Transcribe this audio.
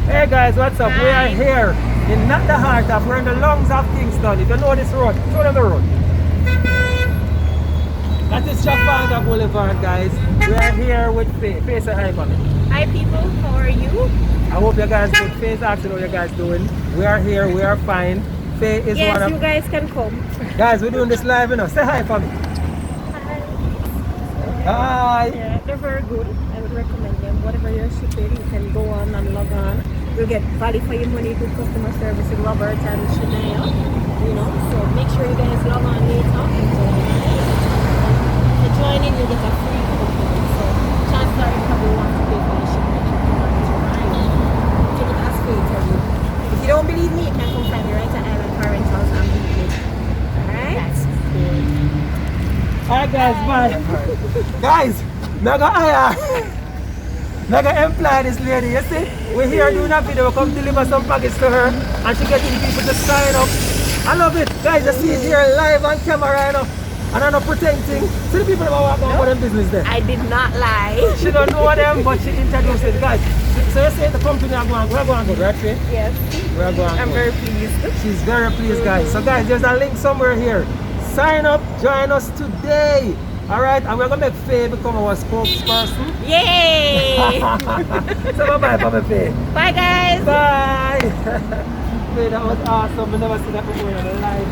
Hey guys, what's up? We are here in not the heart of, we're in the lungs of Kingston. If you know this road, show them the road. That is Trafalgar Boulevard, guys. We are here with Faye. Faye, say hi for me. Hi people, how are you? I hope you guys good. Faye's asking how you guys doing. We are here, we are fine. Faye is Yes, one of... you guys can come. Guys, we're doing this live, you know. Say hi for me. Hi. Yeah, they're very good. I would recommend them. Whatever you're shipping, you can go on and log on. You'll get value for your money, good customer service with Robert and Shipme. You know, so make sure you guys log on later. If you join in, you get a free coupon. So chances are you probably want to pay for your shipment. Take it as free for you. If you don't believe me, you can come find me right at Island Car Rentals and Beacon. Alright? Alright guys, bye. Guys, Mega employ this lady, you see? We're here doing a video, we come deliver some package to her and she getting people to sign up. I love it. Guys, you see it here live on camera right now. And I'm not pretending. See the people that walk on them business there. I did not lie. She don't know them, but she introduced it. Guys, so you say the company are going good, right, Faye? Yes. We're going I'm good. very pleased. She's very pleased, guys. So guys, there's a link somewhere here. Sign up, join us today. Alright, and we're gonna make Faye become our spokesperson. Yay! So bye for me, Faye. Bye guys! Bye! Faye, that was awesome. We never seen that before in our life.